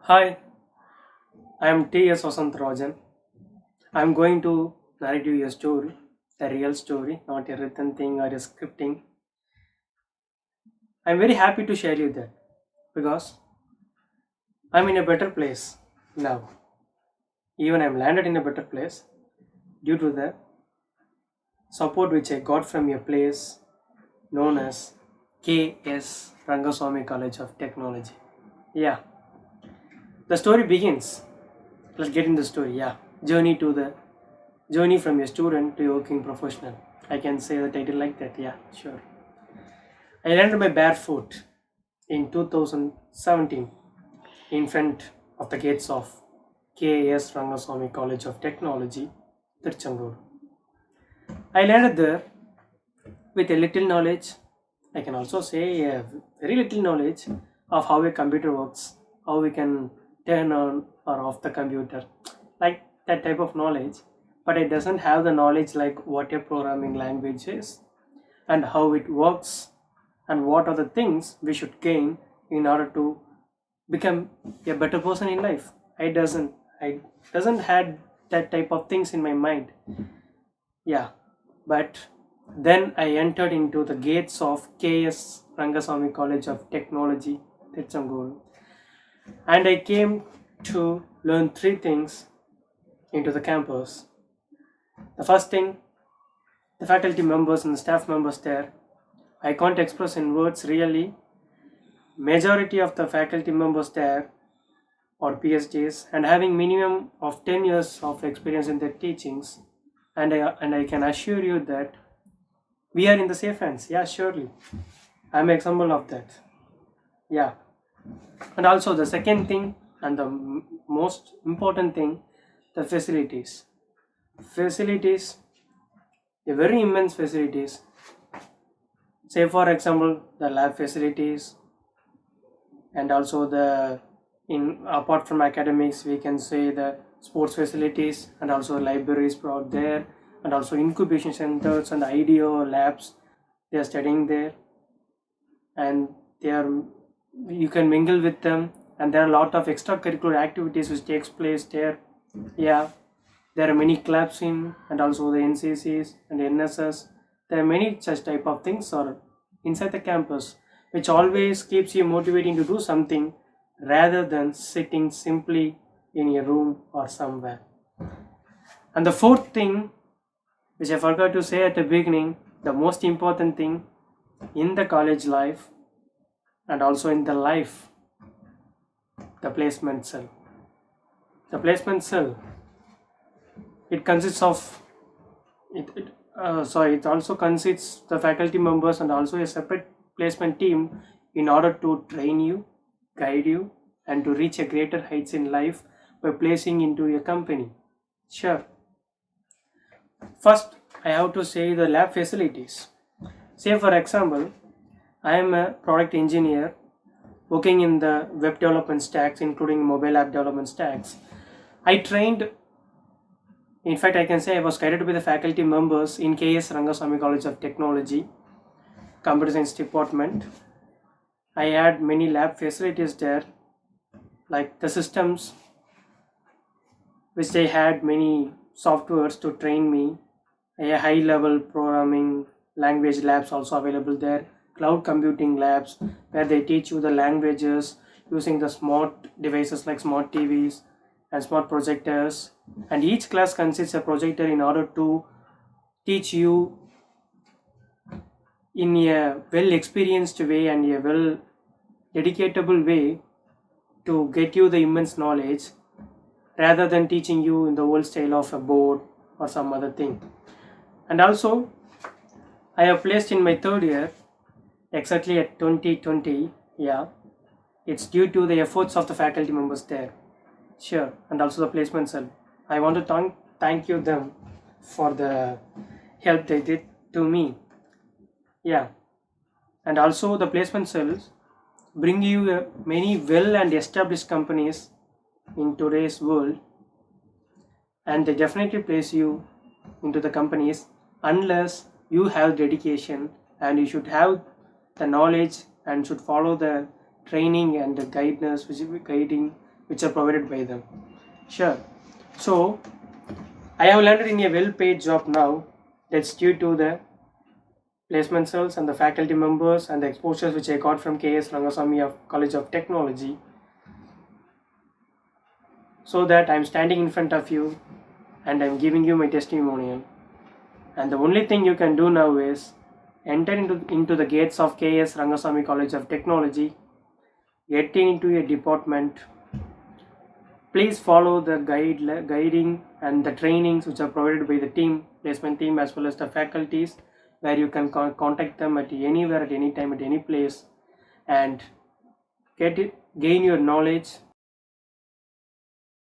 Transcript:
Hi, I am T.S. Vasantharajan. I am going to narrate you a story, a real story, not a written thing or a scripting. I am very happy to share you that because I am in a better place now. Even I am landed in a better place due to the support which I got from a place known as K.S. Rangaswamy College of Technology. Yeah, the story begins. Let's get in the story. Yeah, journey from a student to a working professional. I can say the title like that. Yeah, sure. I landed my barefoot in 2017 in front of the gates of KAS Rangaswamy College of Technology, Tirchangur. I landed there with a little knowledge. I can also say a very little knowledge of how a computer works, how we can turn on or off the computer, like that type of knowledge. But it doesn't have the knowledge like what a programming language is and how it works and what are the things we should gain in order to become a better person in life. I doesn't had that type of things in my mind. Yeah, but then I entered into the gates of KS Rangaswamy College of Technology, Tirchangur, and I came to learn three things into the campus. The first thing, the faculty members and the staff members there, I can't express in words really. Majority of the faculty members there are PhDs and having minimum of 10 years of experience in their teachings, and I can assure you that we are in the safe hands. Yeah, surely. I'm an example of that. Yeah. And also the second thing and the most important thing, the facilities. Facilities, a very immense facilities. Say for example, the lab facilities, and also the in apart from academics we can say the sports facilities and also libraries brought there, and also incubation centers and IDEO labs. They are studying there, and they are you can mingle with them, and there are a lot of extracurricular activities which takes place there. Yeah, there are many clubs in, and also the NCCs and NSS. There are many such type of things or inside the campus, which always keeps you motivating to do something rather than sitting simply in a room or somewhere. And the fourth thing, which I forgot to say at the beginning, the most important thing in the college life and also in the life, the placement cell. The placement cell, it consists of it also consists the faculty members and also a separate placement team in order to train you, guide you, and to reach a greater heights in life by placing into a company. Sure. First, I have to say the lab facilities. Say for example, I am a product engineer working in the web development stacks, including mobile app development stacks. I trained, in fact, I can say I was guided by the faculty members in KS Rangaswamy College of Technology, Computer Science Department. I had many lab facilities there, like the systems, which they had many softwares to train me. A high level programming language labs also available there, cloud computing labs where they teach you the languages using the smart devices like smart TVs and smart projectors, and each class consists a projector in order to teach you in a well experienced way and a well dedicatable way to get you the immense knowledge rather than teaching you in the old style of a board or some other thing. And also, I have placed in my third year exactly at 2020. Yeah, it's due to the efforts of the faculty members there. Sure, and also the placement cell. I want to thank you them for the help they did to me. Yeah, and also the placement cells bring you many well and established companies in today's world, and they definitely place you into the companies unless you have dedication, and you should have the knowledge and should follow the training and the guidance which will be guiding which are provided by them. Sure. So I have landed in a well-paid job now. That's due to the placement cells and the faculty members and the exposures which I got from KS Rangasamy of College of Technology. So that I'm standing in front of you and I'm giving you my testimonial. And the only thing you can do now is enter into the gates of KS Rangasamy College of Technology, get into a department. Please follow the guiding and the trainings which are provided by the team, placement team, as well as the faculties, where you can contact them at anywhere, at any time, at any place, and gain your knowledge